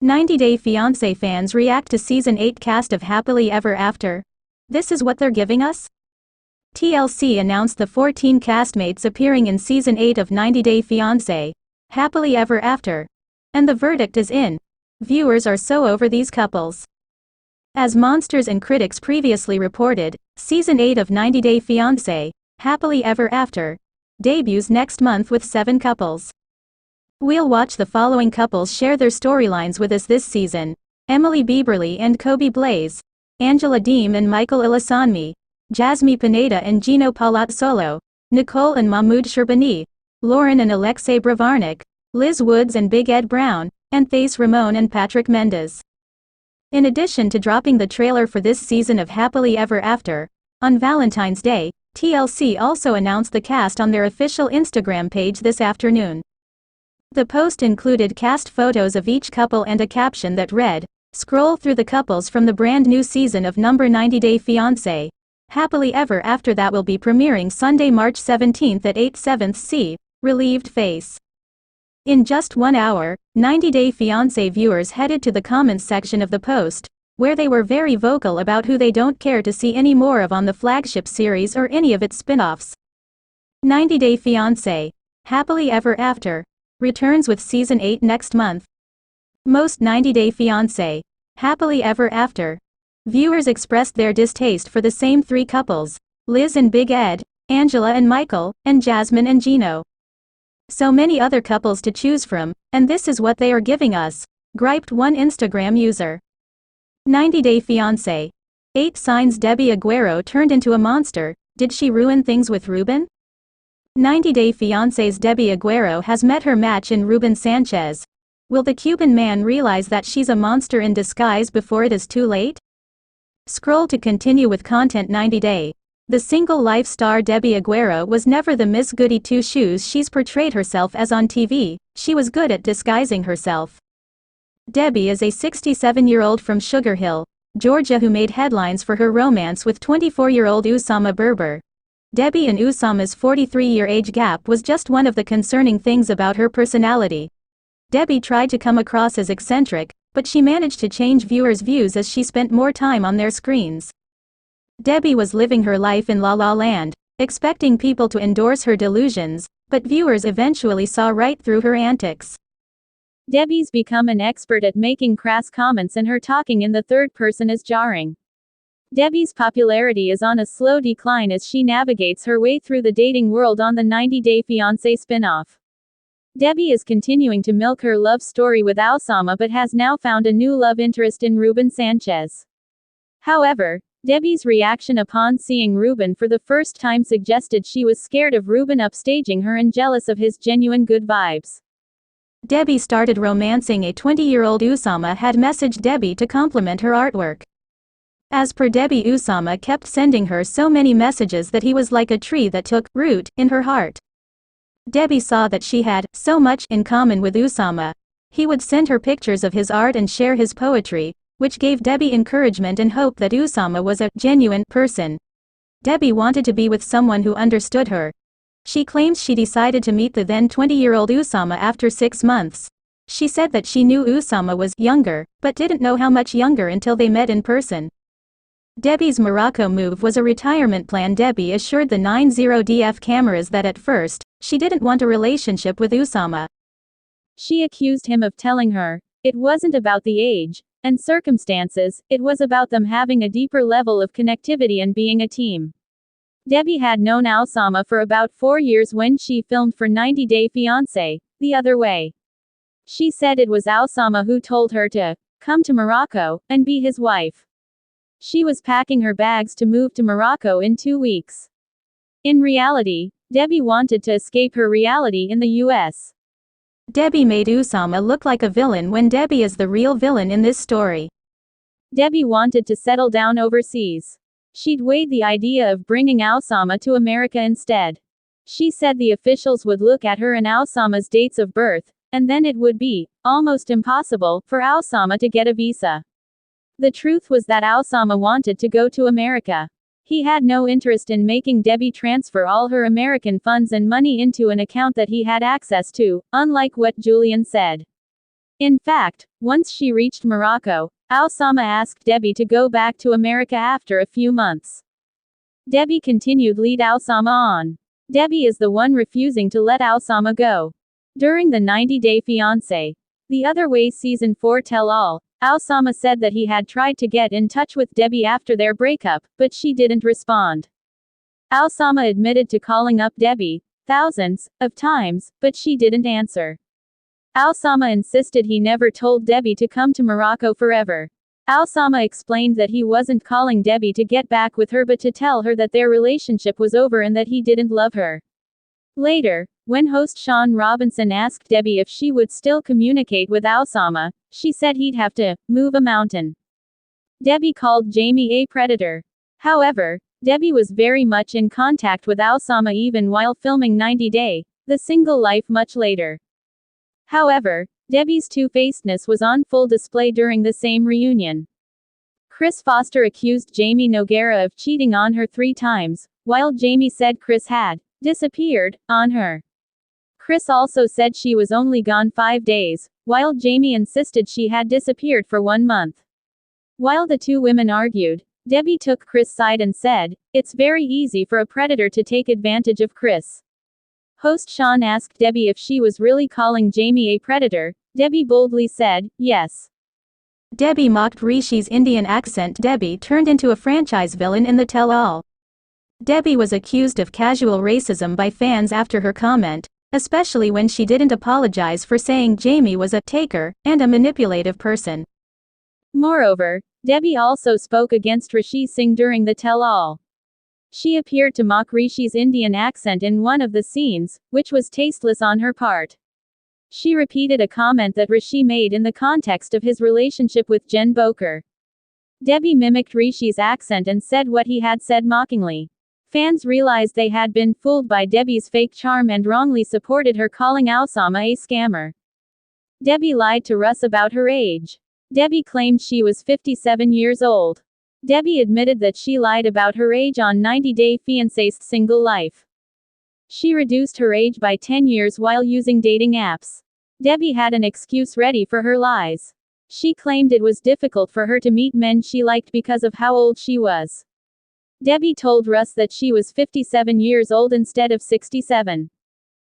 90 Day Fiancé fans react to Season 8 cast of Happily Ever After. This is what they're giving us? TLC announced the 14 castmates appearing in Season 8 of 90 Day Fiancé, Happily Ever After. And the verdict is in. Viewers are so over these couples. As Monsters and critics previously reported, Season 8 of 90 Day Fiancé, Happily Ever After, debuts next month with 7 couples. We'll watch the following couples share their storylines with us this season: Emily Bieberly and Kobe Blaze, Angela Deem and Michael Ilasanmi, Jasmine Pineda and Gino Palazzolo, Nicole and Mahmoud Sherbani, Lauren and Alexei Bravarnik, Liz Woods and Big Ed Brown, and Thaís Ramón and Patrick Mendez. In addition to dropping the trailer for this season of Happily Ever After, on Valentine's Day, TLC also announced the cast on their official Instagram page this afternoon. The post included cast photos of each couple and a caption that read, "Scroll through the couples from the brand new season of number 90 Day Fiancé, Happily Ever After that will be premiering Sunday, March 17th at 8/7 C, relieved face." In just 1 hour, 90 Day Fiancé viewers headed to the comments section of the post, where they were very vocal about who they don't care to see any more of on the flagship series or any of its spin-offs. 90 Day Fiancé, Happily Ever After, returns with Season 8 next month. Most 90 Day Fiancé, Happily Ever After viewers expressed their distaste for the same 3 couples: Liz and Big Ed, Angela and Michael, and Jasmine and Gino. So many other couples to choose from, and this is what they are giving us, griped one Instagram user. 90 Day Fiancé. 8 signs Debbie Aguero turned into a monster. Did she ruin things with Ruben? 90 Day Fiancé's Debbie Aguero has met her match in Ruben Sanchez. Will the Cuban man realize that she's a monster in disguise before it is too late? Scroll to continue with content. 90 Day. The single life star Debbie Aguero was never the Miss Goody Two-Shoes she's portrayed herself as on TV. She was good at disguising herself. Debbie is a 67-year-old from Sugar Hill, Georgia who made headlines for her romance with 24-year-old Usama Berber. Debbie and Usama's 43-year age gap was just one of the concerning things about her personality. Debbie tried to come across as eccentric, but she managed to change viewers' views as she spent more time on their screens. Debbie was living her life in La La Land, expecting people to endorse her delusions, but viewers eventually saw right through her antics. Debbie's become an expert at making crass comments, and her talking in the third person is jarring. Debbie's popularity is on a slow decline as she navigates her way through the dating world on the 90 Day Fiancé spin-off. Debbie is continuing to milk her love story with Usama but has now found a new love interest in Ruben Sanchez. However, Debbie's reaction upon seeing Ruben for the first time suggested she was scared of Ruben upstaging her and jealous of his genuine good vibes. Debbie started romancing a 20-year-old. Usama had messaged Debbie to compliment her artwork. As per Debbie, Usama kept sending her so many messages that he was like a tree that took root in her heart. Debbie saw that she had so much in common with Usama. He would send her pictures of his art and share his poetry, which gave Debbie encouragement and hope that Usama was a genuine person. Debbie wanted to be with someone who understood her. She claims she decided to meet the then 20-year-old Usama after 6 months. She said that she knew Usama was younger, but didn't know how much younger until they met in person. Debbie's Morocco move was a retirement plan. Debbie assured the 90DF cameras that at first, she didn't want a relationship with Usama. She accused him of telling her, it wasn't about the age and circumstances, it was about them having a deeper level of connectivity and being a team. Debbie had known Usama for about 4 years when she filmed for 90 Day Fiancé, The Other Way. She said it was Usama who told her to come to Morocco and be his wife. She was packing her bags to move to Morocco in 2 weeks. In reality, Debbie wanted to escape her reality in the US. Debbie made Usama look like a villain when Debbie is the real villain in this story. Debbie wanted to settle down overseas. She'd weighed the idea of bringing Usama to America instead. She said the officials would look at her and Usama's dates of birth, and then it would be almost impossible for Usama to get a visa. The truth was that Usama wanted to go to America. He had no interest in making Debbie transfer all her American funds and money into an account that he had access to, unlike what Julian said. In fact, once she reached Morocco, Osama asked Debbie to go back to America after a few months. Debbie continued lead Osama on. Debbie is the one refusing to let Osama go. During the 90-day fiancé, The Other Way Season 4 tell-all, Osama said that he had tried to get in touch with Debbie after their breakup, but she didn't respond. Osama admitted to calling up Debbie thousands of times, but she didn't answer. Osama insisted he never told Debbie to come to Morocco forever. Osama explained that he wasn't calling Debbie to get back with her but to tell her that their relationship was over and that he didn't love her. Later, when host Sean Robinson asked Debbie if she would still communicate with Osama, she said he'd have to move a mountain. Debbie called Jamie a predator. However, Debbie was very much in contact with Osama even while filming 90 Day, The Single Life much later. However, Debbie's two-facedness was on full display during the same reunion. Chris Foster accused Jamie Noguera of cheating on her 3 times, while Jamie said Chris had disappeared on her. Chris also said she was only gone 5 days, while Jamie insisted she had disappeared for 1 month. While the two women argued, Debbie took Chris' side and said, "It's very easy for a predator to take advantage of Chris." Host Sean asked Debbie if she was really calling Jamie a predator. Debbie boldly said, yes. Debbie mocked Rishi's Indian accent. Debbie turned into a franchise villain in the tell-all. Debbie was accused of casual racism by fans after her comment, especially when she didn't apologize for saying Jamie was a taker and a manipulative person. Moreover, Debbie also spoke against Rishi Singh during the tell-all. She appeared to mock Rishi's Indian accent in one of the scenes, which was tasteless on her part. She repeated a comment that Rishi made in the context of his relationship with Jen Boker. Debbie mimicked Rishi's accent and said what he had said mockingly. Fans realized they had been fooled by Debbie's fake charm and wrongly supported her, calling Osama a scammer. Debbie lied to Russ about her age. Debbie claimed she was 57 years old. Debbie admitted that she lied about her age on 90 Day Fiancé's Single Life. She reduced her age by 10 years while using dating apps. Debbie had an excuse ready for her lies. She claimed it was difficult for her to meet men she liked because of how old she was. Debbie told Russ that she was 57 years old instead of 67.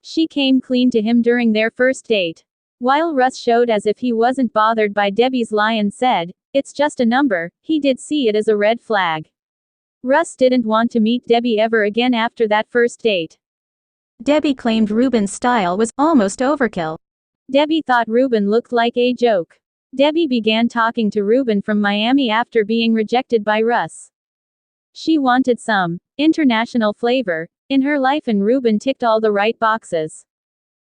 She came clean to him during their first date. While Russ showed as if he wasn't bothered by Debbie's lie and said, "It's just a number," he did see it as a red flag. Russ didn't want to meet Debbie ever again after that first date. Debbie claimed Ruben's style was almost overkill. Debbie thought Ruben looked like a joke. Debbie began talking to Ruben from Miami after being rejected by Russ. She wanted some international flavor in her life, and Ruben ticked all the right boxes.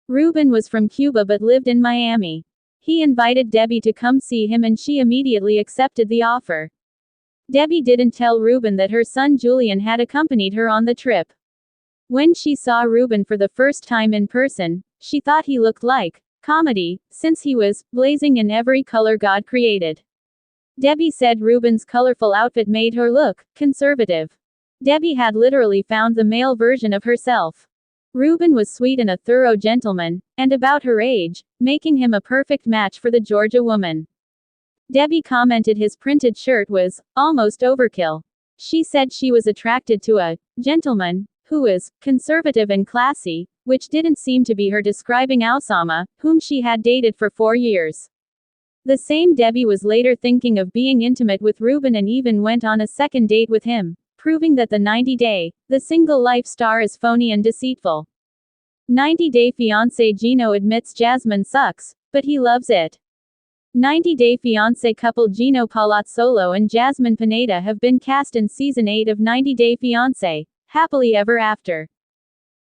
Ruben was from Cuba but lived in Miami. He invited Debbie to come see him and she immediately accepted the offer. Debbie didn't tell Ruben that her son Julian had accompanied her on the trip. When she saw Ruben for the first time in person, she thought he looked like comedy, since he was blazing in every color God created. Debbie said Ruben's colorful outfit made her look conservative. Debbie had literally found the male version of herself. Ruben was sweet and a thorough gentleman, and about her age, making him a perfect match for the Georgia woman. Debbie commented his printed shirt was almost overkill. She said she was attracted to a gentleman who was conservative and classy, which didn't seem to be her describing Osama, whom she had dated for 4 years. The same Debbie was later thinking of being intimate with Ruben and even went on a second date with him, proving that the 90 Day, The Single Life star is phony and deceitful. 90 Day Fiancé Gino admits Jasmine sucks, but he loves it. 90 Day Fiancé couple Gino Palazzolo and Jasmine Pineda have been cast in Season 8 of 90 Day Fiancé, Happily Ever After.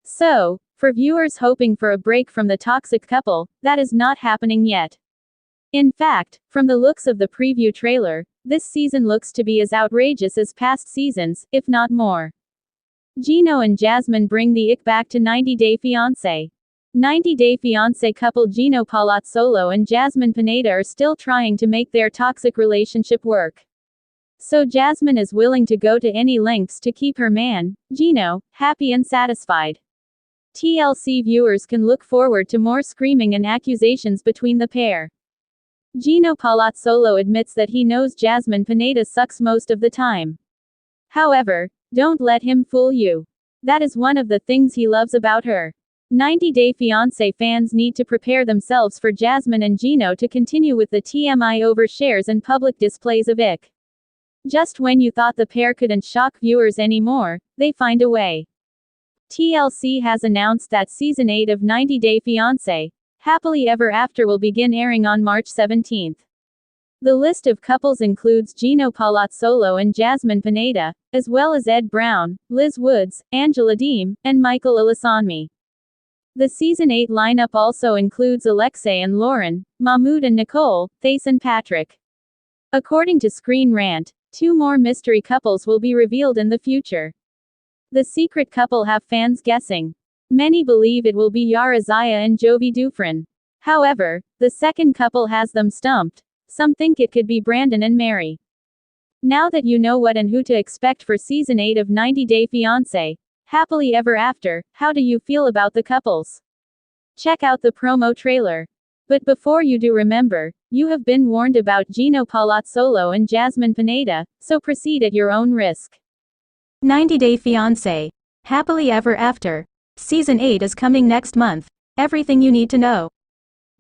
So, for viewers hoping for a break from the toxic couple, that is not happening yet. In fact, from the looks of the preview trailer, this season looks to be as outrageous as past seasons, if not more. Gino and Jasmine bring the ick back to 90 Day Fiancé. 90 Day Fiancé couple Gino Palazzolo and Jasmine Pineda are still trying to make their toxic relationship work. So Jasmine is willing to go to any lengths to keep her man, Gino, happy and satisfied. TLC viewers can look forward to more screaming and accusations between the pair. Gino Palazzolo admits that he knows Jasmine Pineda sucks most of the time. However, don't let him fool you. That is one of the things he loves about her. 90 Day Fiancé fans need to prepare themselves for Jasmine and Gino to continue with the TMI overshares and public displays of ick. Just when you thought the pair couldn't shock viewers anymore, they find a way. TLC has announced that Season 8 of 90 Day Fiancé, Happily Ever After will begin airing on March 17. The list of couples includes Gino Palazzolo and Jasmine Pineda, as well as Ed Brown, Liz Woods, Angela Deem, and Michael Ilasanmi. The Season 8 lineup also includes Alexei and Lauren, Mahmoud and Nicole, Thace and Patrick. According to Screen Rant, 2 more mystery couples will be revealed in the future. The secret couple have fans guessing. Many believe it will be Yara Zaya and Jovi Dufresne. However, the second couple has them stumped. Some think it could be Brandon and Mary. Now that you know what and who to expect for Season 8 of 90 Day Fiancé, Happily Ever After, how do you feel about the couples? Check out the promo trailer. But before you do, remember, you have been warned about Gino Palazzolo and Jasmine Pineda, so proceed at your own risk. 90 Day Fiancé, Happily Ever After. Season 8 is coming next month. Everything you need to know.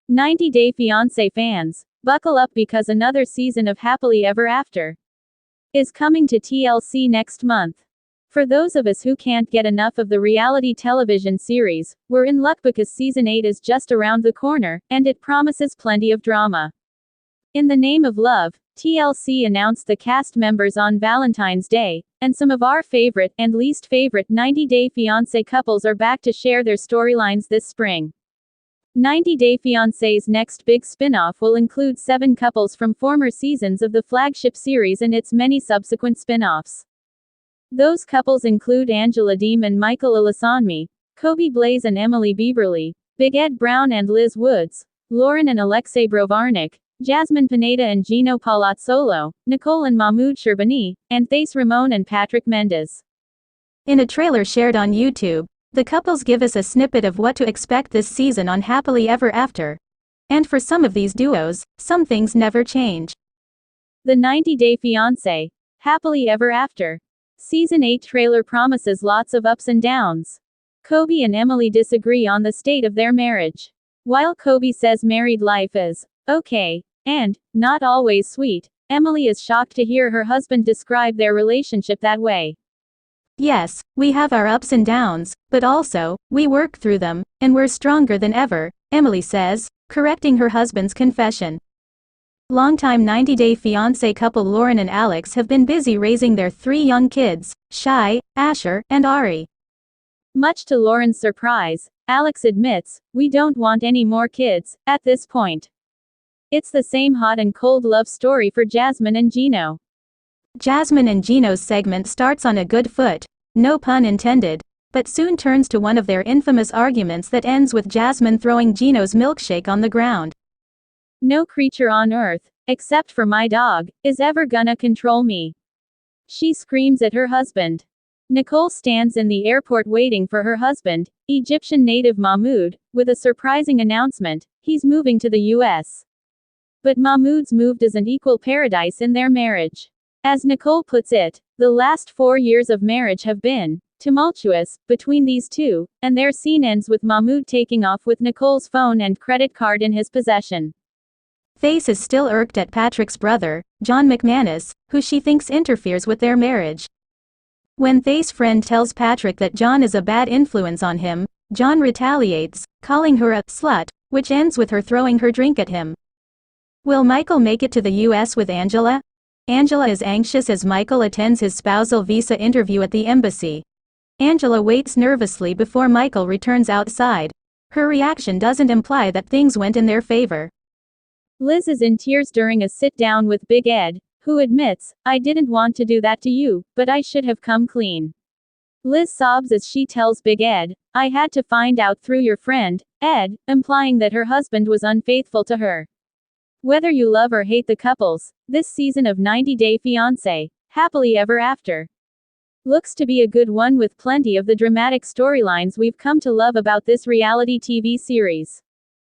90 Day Fiancé fans, buckle up because another season of Happily Ever After is coming to TLC next month. For those of us who can't get enough of the reality television series, we're in luck because Season 8 is just around the corner, and it promises plenty of drama. In the name of love, TLC announced the cast members on Valentine's Day, and some of our favorite and least favorite 90 Day Fiancé couples are back to share their storylines this spring. 90 Day Fiancé's next big spin-off will include 7 couples from former seasons of the flagship series and its many subsequent spin-offs. Those couples include Angela Deem and Michael Ilasanmi, Kobe Blaze and Emily Bieberly, Big Ed Brown and Liz Woods, Lauren and Alexei Brovarnik, Jasmine Pineda and Gino Palazzolo, Nicole and Mahmoud Sherbani, and Thace Ramon and Patrick Mendez. In a trailer shared on YouTube, the couples give us a snippet of what to expect this season on Happily Ever After. And for some of these duos, some things never change. The 90 Day Fiancé, Happily Ever After Season 8 trailer promises lots of ups and downs. Kobe and Emily disagree on the state of their marriage. While Kobe says married life is okay and not always sweet, Emily is shocked to hear her husband describe their relationship that way. Yes, we have our ups and downs, but also, we work through them, and we're stronger than ever, Emily says, correcting her husband's confession. Longtime 90 Day Fiancé couple Lauren and Alex have been busy raising their 3 young kids, Shai, Asher, and Ari. Much to Lauren's surprise, Alex admits, "We don't want any more kids, at this point." It's the same hot and cold love story for Jasmine and Gino. Jasmine and Gino's segment starts on a good foot, no pun intended, but soon turns to one of their infamous arguments that ends with Jasmine throwing Gino's milkshake on the ground. "No creature on earth, except for my dog, is ever gonna control me," she screams at her husband. Nicole stands in the airport waiting for her husband, Egyptian native Mahmoud, with a surprising announcement: he's moving to the US. But Mahmoud's move doesn't equal paradise in their marriage. As Nicole puts it, the last 4 years of marriage have been tumultuous between these two, and their scene ends with Mahmoud taking off with Nicole's phone and credit card in his possession. Thace is still irked at Patrick's brother, John McManus, who she thinks interferes with their marriage. When Thace's friend tells Patrick that John is a bad influence on him, John retaliates, calling her a slut, which ends with her throwing her drink at him. Will Michael make it to the US with Angela? Angela is anxious as Michael attends his spousal visa interview at the embassy. Angela waits nervously before Michael returns outside. Her reaction doesn't imply that things went in their favor. Liz is in tears during a sit-down with Big Ed, who admits, "I didn't want to do that to you, but I should have come clean." Liz sobs as she tells Big Ed, "I had to find out through your friend, Ed," implying that her husband was unfaithful to her. Whether you love or hate the couples, this season of 90 Day Fiancé, Happily Ever After, looks to be a good one with plenty of the dramatic storylines we've come to love about this reality TV series.